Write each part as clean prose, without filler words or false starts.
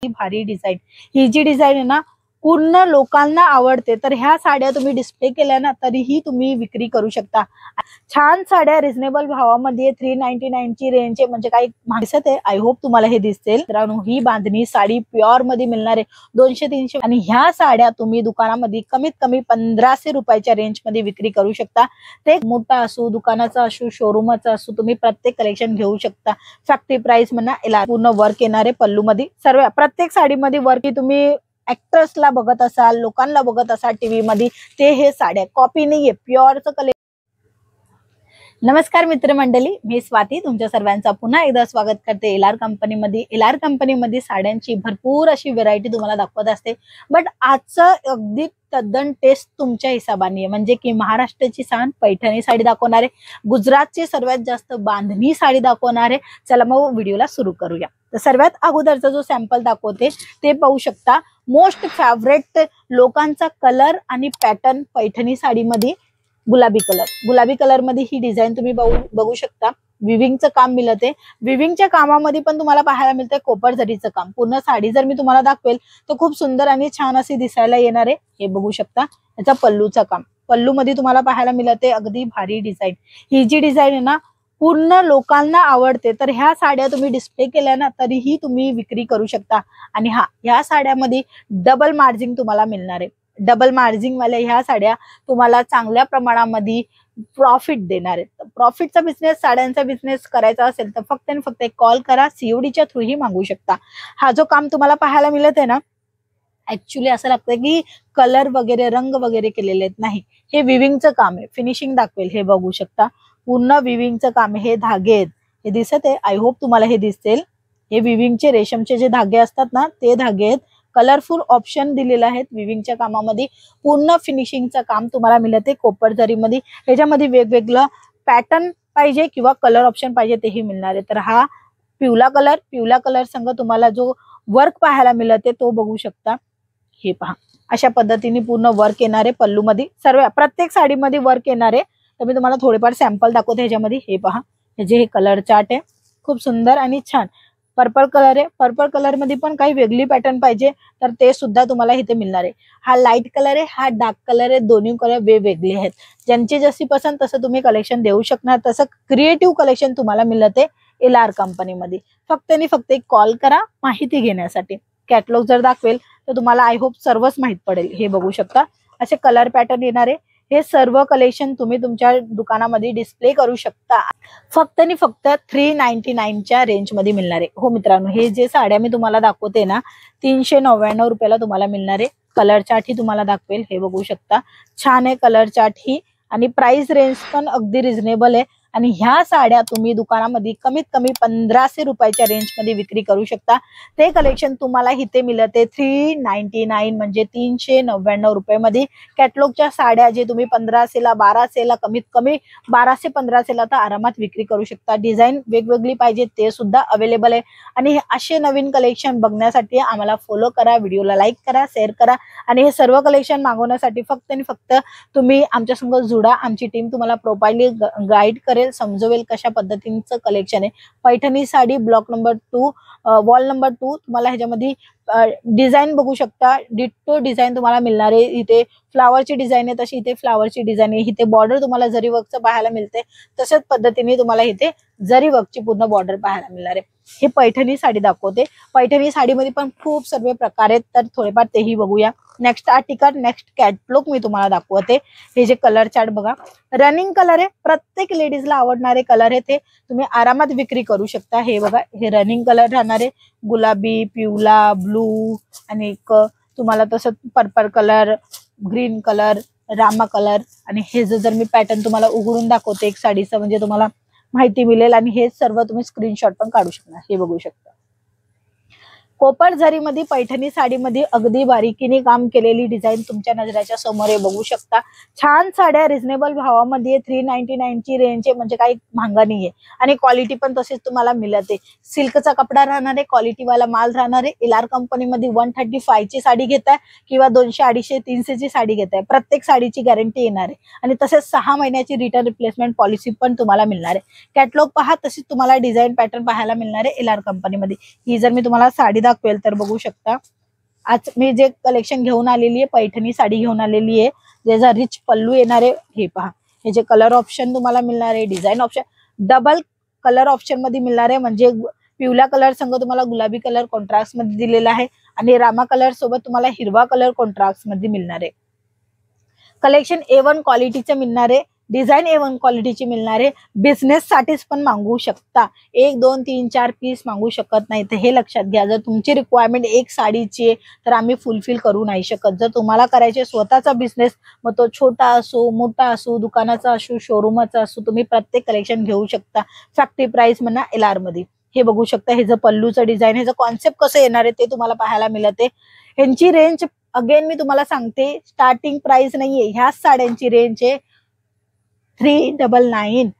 भारी डिझाईन, ही जी डिझाईन आहे ना पूर्ण लोकांना आवडते। तर ह्या साड्या तुम्ही डिस्प्ले केल्या ना तरीही तुम्ही विक्री करू शकता। छान साड्या रिझनेबल भावामध्ये 399 ची रेंज आहे, म्हणजे काही दिसत आहे। आय होप तुम्हाला हे दिसेल। मित्रांनो, ही बांधणी साडी प्युअर मध्ये मिळणार आहे 200-300, आणि ह्या साड्या तुम्ही दुकानामध्ये कमीत कमी 1500 रुपयाच्या रेंज मध्ये विक्री करू शकता। ते मोठा असो, दुकानाचा असो, शोरूमचा असो, तुम्ही प्रत्येक कलेक्शन घेऊ शकता। फॅक्टरी प्राइस म्हणा, पूर्ण वर्क येणारे पल्लू मध्ये, सर्व प्रत्येक साडीमध्ये वर्क तुम्ही ऍक्टर्सला बघत असाल, लोकांना बघत असाल टीव्ही मध्ये, ते हे साड्या कॉपी नाहीये, प्युअरचं कलेक्शन। नमस्कार मित्रमंडळी, मी स्वाती तुमच्या सर्वांचा पुन्हा एकदा स्वागत करते एलआर कंपनीमध्ये। एलआर कंपनीमध्ये साड्यांची भरपूर अशी व्हरायटी तुम्हाला दाखवत असते, बट आजचं अगदी तद्दन टेस्ट तुमच्या हिशोबाने, म्हणजे की महाराष्ट्राची छान पैठणी साडी दाखवणार आहे, गुजरातची सर्वात जास्त बांधणी साडी दाखवणार आहे। चला मग व्हिडिओला सुरू करूया। तर सर्वात अगोदरचा जो सॅम्पल दाखवते ते पाहू शकता। मोस्ट फेवरेट लोकांचा कलर आणि पॅटर्न पैठणी साडीमध्ये गुलाबी कलर मध्ये ही डिझाईन तुम्ही बघू शकता। विविंगचं काम मिळते। विविंगच्या कामामध्ये पण तुम्हाला पाहायला मिळते कोपर जरीचं काम। पूर्ण साडी जर मी तुम्हाला दाखवेल तर खूप सुंदर आणि छान अशी दिसायला येणार आहे। हे बघू शकता, याचा पल्लूचं काम, पल्लू मध्ये तुम्हाला पाहायला मिळते अगदी भारी डिझाईन। ही जी डिझाईन आहे ना पूर्ण लोकांना आवडते। तर ह्या साड्या तुम्ही डिस्प्ले केल्या ना तरीही तुम्ही विक्री करू शकता। आणि ह्या साड्यामध्ये डबल मार्जिन तुम्हाला मिळणार आहे। डबल मार्जिन वाल्या ह्या साड्या तुम्हाला चांगल्या प्रमाणामध्ये प्रॉफिट देणार आहेत। प्रॉफिटचा बिझनेस, साड्यांचा बिझनेस करायचा असेल तर फक्त आणि फक्त एक कॉल करा, सीओडीच्या थ्रू ही मागू शकता। हा जो काम तुम्हाला पाहायला मिळत आहे ना, ऍक्च्युली असं लागतं की कलर वगैरे, रंग वगैरे केलेले आहेत, नाही, हे विविंगचं काम आहे। फिनिशिंग दाखवेल, हे बघू शकता, पूर्ण विविंगचं काम आहे। हे धागे आहेत, हे दिसत आहे, आय होप तुम्हाला हे दिसेल। हे विविंगचे रेशमचे जे धागे असतात ना ते धागे आहेत। कलरफुल ऑप्शन दिलेला आहेत विविंगच्या कामामध्ये। पूर्ण फिनिशिंगचं काम तुम्हाला मिळते कोपर जरीमध्ये। ह्याच्यामध्ये वेगवेगळं पॅटर्न पाहिजे किंवा कलर ऑप्शन पाहिजे तेही मिळणार आहे। तर हा पिवळा कलर संग तुम्हाला जो वर्क पाहायला मिळते तो बघू शकता। हे पहा, अशा पद्धतीने पूर्ण वर्क येणार आहे पल्लू मध्ये, सर्व प्रत्येक साडीमध्ये वर्क येणार आहे। तर मी तुम्हाला थोडेफार सॅम्पल दाखवते ह्याच्यामध्ये। हे पहा, हे कलर चार्ट आहे, खूप सुंदर आणि छान। पर्पल कलर आहे, पर्पल कलर मध्ये पण काही वेगळी पॅटर्न पाहिजे तर ते सुद्धा तुम्हाला इथे मिळणार आहे। हा लाईट कलर आहे, हा डार्क कलर आहे, दोन्ही कलर वेगवेगळे आहेत। ज्यांची जशी पसंत तसं तुम्ही कलेक्शन देऊ शकणार। तसं क्रिएटिव्ह कलेक्शन तुम्हाला मिळते एलआर कंपनीमध्ये। फक्त आणि फक्त एक कॉल करा माहिती घेण्यासाठी। कॅटलॉग जर दाखवेल तर तुम्हाला आय होप सर्वच माहित पडेल। हे बघू शकता, असे कलर पॅटर्न येणार आहे। हे सर्व कलेक्शन तुम्ही तुमच्या दुकानामध्ये डिस्प्ले करू शकता। फक्त आणि फक्त 399 च्या रेंज मध्ये मिळणार आहे। हो मित्रांनो, हे जे साड्या मी तुम्हाला दाखवते ना 399 रुपयाला तुम्हाला मिळणार आहे। कलर चार्ट ही तुम्हाला दाखवेल, हे बघू शकता, छान आहे कलर चार्ट ही, आणि प्राइस रेंज पण अगदी रिझनेबल आहे। आणि ह्या साड्या तुम्ही दुकानामध्ये कमीत कमी 1500 रुपयाच्या रेंज मध्ये विक्री करू शकता। ते कलेक्शन तुम्हाला इथे मिळते 399 म्हणजे 399 रुपयामध्ये। कॅटलॉगच्या साड्या जे तुम्ही 1500 ला, 1200 ला, कमीत कमी 1200-1500 ला तर आरामात विक्री करू शकता। डिझाईन वेगवेगळी पाहिजे ते सुद्धा अवेलेबल आहे। आणि असे नवीन कलेक्शन बघण्यासाठी आम्हाला फॉलो करा, व्हिडिओला लाईक करा, शेअर करा, आणि हे सर्व कलेक्शन मागवण्यासाठी फक्त आणि फक्त तुम्ही आमच्या संग जुडा। आमची टीम तुम्हाला प्रोफाइली गाईड करेल, समजवेल कशा पद्धतीचं कलेक्शन आहे। Paithani sari block number 2, wall number 2, तुम्हाला ह्याच्यामध्ये डिझाईन बघू शकता, डिट्टो डिझाईन तुम्हाला मिळणार आहे। इथे फ्लावरची डिझाईन आहे, तशी इथे फ्लावरची डिझाईन आहे। इथे बॉर्डर तुम्हाला जरी वर्कचं पाहायला मिळते, तशाच पद्धतीने तुम्हाला इथे जरी वर्कची पूर्ण बॉर्डर पाहायला मिळणार आहे। हे पैठणी साडी दाखवते। पैठणी साडीमध्ये पण खूप सर्व प्रकार आहेत, तर थोडेफार तेही बघूया। नेक्स्ट आर्टिकल, नेक्स्ट कॅटलॉग मी तुम्हाला दाखवते। हे जे कलर चार्ट बघा, रनिंग कलर आहे, प्रत्येक लेडीजला आवडणारे कलर आहे, ते तुम्ही आरामात विक्री करू शकता। हे बघा, हे रनिंग कलर राहणार आहे, गुलाबी, पिवळा, ब्लू, आणि तुम्हाला तसं purple colour, green colour, Rama colour. आणि हे जर मी पॅटर्न तुम्हाला उघडून दाखवते एक साडीचं, म्हणजे तुम्हाला माहिती मिळेल, आणि हे सर्व तुम्ही स्क्रीनशॉट पण काढू शकता। हे बघू शकता, कोपर जरीमध्ये पैठणी साडीमध्ये अगदी बारीकीने काम केलेली डिझाईन तुमच्या नजरेच्या समोर बघू शकता। छान साड्या रिझनेबल भावामध्ये 399 ची रेंज आहे, म्हणजे काही महागा नाहीये, आणि क्वालिटी पण तशीच तुम्हाला मिळते। सिल्कचा कपडा राहणार आहे, क्वालिटी वाला माल राहणार आहे। एलआर कंपनीमध्ये 135 ची साडी घेताय किंवा 200, 250, 300 ची साडी घेताय, प्रत्येक साडीची गॅरंटी येणार आहे। आणि तसेच 6 महिन्याची रिटर्न रिप्लेसमेंट पॉलिसी पण तुम्हाला मिळणार आहे। कॅटलॉग पहा, तशीच तुम्हाला डिझाईन पॅटर्न पाहायला मिळणार आहे एलआर कंपनीमध्ये। ही जर मी तुम्हाला साडी दाखवेल तर बघू शकता, आज मी जे कलेक्शन घेऊन आलेली आहे, पैठणी साडी घेऊन आलेली आहे, ज्याचा रिच पल्लू येणार आहे. हे पहा, हे जे कलर ऑप्शन तुम्हाला मिळणार आहे, design option double colour option मध्ये मिळणार आहे. म्हणजे पिवळा कलर संग तुम्हाला गुलाबी कलर कॉन्ट्रास्ट मध्ये दिलेला आहे आणि रामा कलर सोबत तुम्हाला हिरवा कलर कॉन्ट्रास्ट मध्ये मिळणार आहे. कलेक्शन A1 क्वालिटीचे मिळणार आहे, डिझाईन A1 क्वालिटीची मिळणार आहे. बिझनेस साठीच पण मागवू शकता, 1 2 3 4 पीस मागवू शकत नाही. तर हे लक्षात घ्या, जर तुमची रिक्वायरमेंट एक साडीची आहे तर आम्ही फुलफिल करू नाही शकत. जर तुम्हाला करायचे स्वतःचा बिझनेस, मग तो छोटा असो मोठा असो, दुकानाचा असो शोरूमाचा असो, तुम्ही प्रत्येक कलेक्शन घेऊ शकता फॅक्टरी प्राइस म्हणा LR मध्ये. हे बघू शकता, हे जर पल्लूचं डिझाईन, ह्याचं कॉन्सेप्ट कसं येणार आहे ते तुम्हाला पाहायला मिळते. ह्यांची रेंज अगेन मी तुम्हाला सांगते, स्टार्टिंग प्राइस नाहीये, ह्या साड्यांची रेंज आहे 399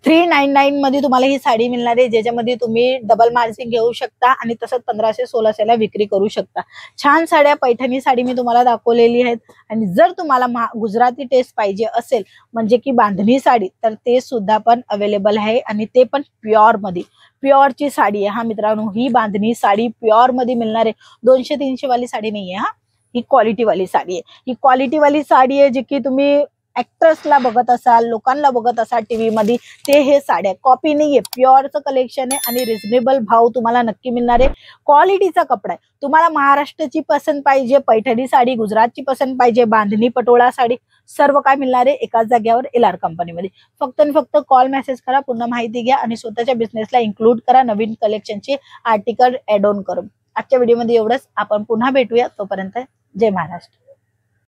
399 मध्ये तुम्हाला ही साडी मिळणार आहे, ज्याच्यामध्ये तुम्ही डबल मार्जिन घेऊ शकता आणि तसंच 1500-1600 ला विक्री करू शकता. छान साड्या, पैठणी साडी मी तुम्हाला दाखवलेली आहेत. आणि जर तुम्हाला गुजराती टेस्ट पाहिजे असेल, म्हणजे की बांधणी साडी, तर ते सुद्धा पण अवेलेबल आहे आणि ते पण प्युअर मध्ये. प्युअरची साडी आहे हा मित्रांनो, ही बांधणी साडी प्युअर मध्ये मिळणार आहे. 200-300 वाली साडी नाहीये हा, ही क्वालिटी वाली साडी आहे. ही क्वालिटी वाली साडी आहे जी की तुम्ही ऍक्ट्रेसला बघत असाल, लोकांना बघत असाल टीव्ही मध्ये, ते हे साड्या कॉपी नाहीये, प्युअरचं कलेक्शन आहे आणि रिझनेबल भाव तुम्हाला नक्की मिळणार आहे. क्वालिटीचा कपडा आहे. तुम्हाला महाराष्ट्राची पसंत पाहिजे पैठणी साडी, गुजरातची पसंत पाहिजे बांधणी पटोळा साडी, सर्व काय मिळणार आहे एकाच जागेवर LR कंपनीमध्ये. फक्त आणि फक्त कॉल मेसेज करा, पुन्हा माहिती घ्या आणि स्वतःच्या बिझनेसला इन्क्लूड करा, नवीन कलेक्शनचे आर्टिकल ऍड ऑन करून. आजच्या व्हिडिओमध्ये एवढंच. आपण पुन्हा भेटूया, तोपर्यंत जय महाराष्ट्र.